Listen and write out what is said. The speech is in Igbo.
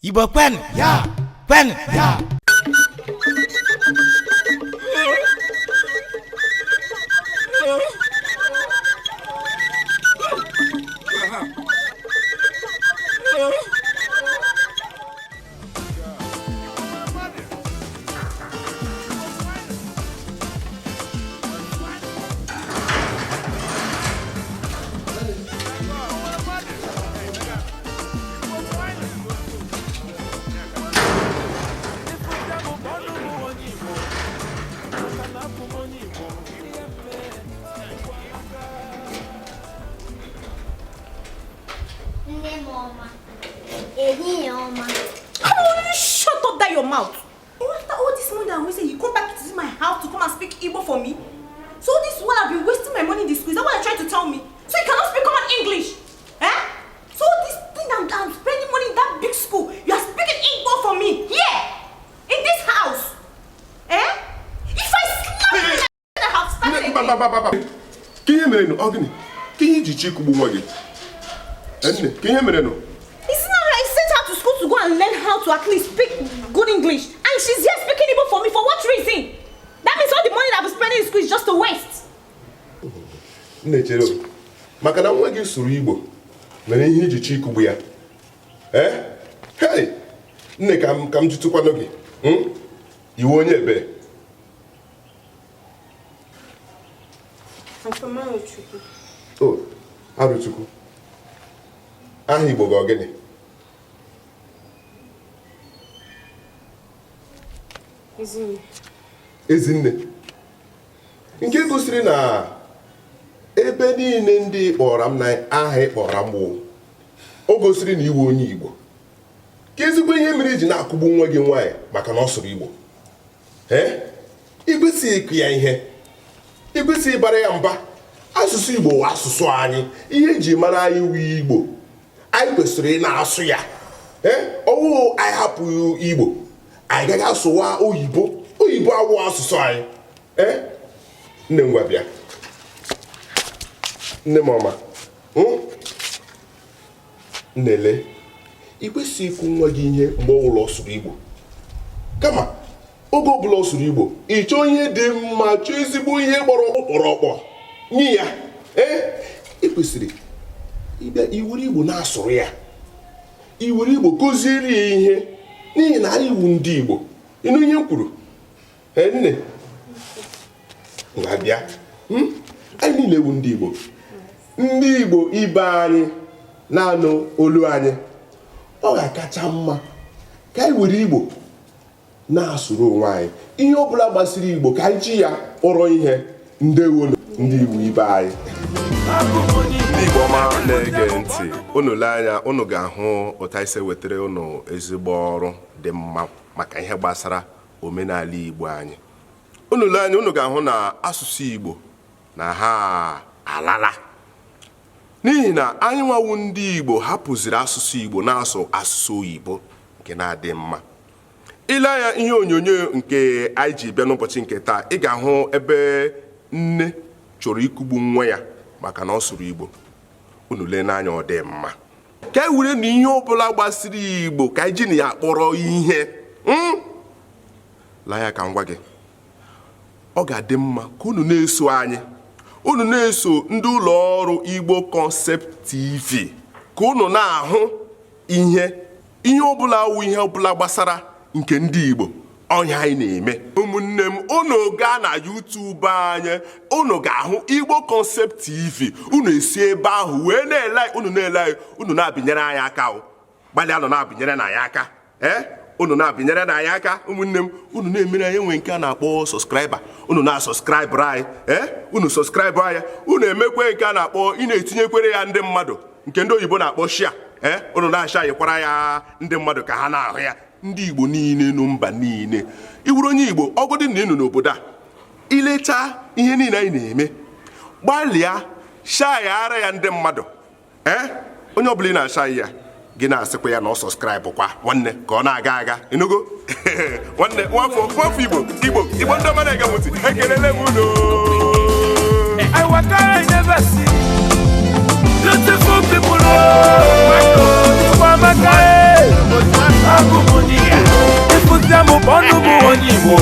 Ibo pen, yeah, pen, yeah. Shut up that your mouth. After all this money that I wasted, you come back to my house to come and speak Igbo for me? So this is what I've been wasting my money in the school. Is that what you're trying to tell me? So you cannot speak common English? Eh? So this thing I'm spending money in that big school, you are speaking Igbo for me? Here! In this house? Eh? If I slap you, I have started again. Can you hear me? Ogni, can you just check who you are? Can you hear me? Isn't that right? I sent her to school to go and learn how to at least speak good English. And she's here speaking Igbo for me. For what reason? That means all the money that I've been spending in school is just a waste. Nechero, makana nwa gị sụrụ Igbo mere ihe iji chi ikugbu ya. Hey! Nne ka m jụtụkwanụ gị. Iwe onye ebe? I'm from Arochukwu. Oh, Arochukwu. Aha Igbo gị ogene? Ezinne. Ezinne. Nke gosiri na ebe niile ndị kpọrọ m na aha ịkpọrọ m wụ. O gosiri na iwe onye Igbo. Ka ezigbo ihe mere iji na-akụgbu nwa gị nwaanyị maka na ọ sụrụ Igbo. Ikwesị ịkụ ya ihe. Ikwesị ịbara ya mba. Asụsụ Igbo wụ asụsụ anyị. Ihe eji mara anyị wụ Igbo. Anyị kwesịrị ị na-asụ ya. Ọwụ anyị hapụ Igbo. Anyị gaghị asụwa oyibo. Oyibo awụ asụsụ anyị. Nne m gwa bịa. Nne m ọma. Nnele, ị kwesịghị ịkụ nwa gị ihe mgbe ọbụla ọ sụrụ Igbo. Kama, oge ọbụla ọ sụrụ Igbo, ị chọọ ihe dị mma, chọọ ezigbo ihe gbọrọ ọkpọrọkpọ nye ya. Ị kwesịrị ịbịa iwere Igbo na-asụrụ ya. Iwere Igbo kụziere ya ihe n'ihi na anyị wụ ndị Igbo. Ịnụ ihe m kwuru? Nne, bịa. Anyị niile wụ ndị Igbo. Ndị Igbo ibe anyị na-anụ olu anyị. Ọ ga-akacha mma ka anyị were Igbo na-asụrụ onwe anyị. Ihe ọbụla gbasiri Igbo ka anyị ji ya kpọrọ ihe. Ndewo ndị Igbo ibe anyị. Ndị Igbo ọma na-ege ntị, unu lee anya, unu ga-ahụ ụta ise wetara unu ezigbo ọrụ dị mma maka ihe gbasara omenala Igbo anyị. Unu lee anya, unu ga-ahụ na asụsụ Igbo na ha alala. N'ihi na anyị nwawu ndị Igbo hapụziri asụsụ Igbo na-asụ asụsụ oyibo nke na-adị mma. Ile anya ihe onyonyo nke anyị ji bịa n'ụbọchị nke taa, ị ga-ahụ ebe nne chọrọ ikugbu nwa ya maka na ọ sụrụ Igbo. Unu lee n'anya, ọ dị mma. Ka anyị were na ihe ọbụla gbasiri Igbo ka anyị ji na ya kpọrọ ihe. Laa ya ka m gwa gị, ọ ga-adị mma ka unu na-eso anyị. Unu na-eso ndị ụlọ ọrụ Igbo Concept TV ka unu na-ahụ ihe ọbụla wụ ihe ọbụla gbasara nke ndị Igbo ọnya anyị na-eme. Ụmụnne m, unu gaa na YouTube anyị, unu ga-ahụ Igbo Concept TV. Unu esi ebe ahụ wee na-ele unu na-abịnyere anyị aka. Gbalịa nọ na-abịnyere na anyị aka. Unu na-abịnyere na anyị aka. Ụmụnne m, unu na-emere anyị enwe nke a na-akpọ subscriber. Unu na-subscribe anyị. Unu subscribe anyị. Unu emekwe nke a na-akpọ ị na-etinyekwere ya ndị mmadụ nke ndị oyibo na-akpọ share. Unu na-asha yikwara ya ndị mmadụ ka ha na-ahụ ya. Ndị Igbo niile nụ mba niile. Iwuru onye Igbo, ọgụdị na ịnụ n'obodo a, ileta ihe niile anyị na-eme, gbalịa shayara ya ndị mmadụ. Onye ọbụla ị na-ashayi ya, gị na-asịkwa ya na ọ sọskraịbụ kwa nwanne ka ọ na-aga aga. Ịnụgo? Nwanne, nwafọ Igbo ndị ọma na-ege m ntị, ekelele m unu. I work I never see beautiful people. Oh my God, Bonu bu onye Igbo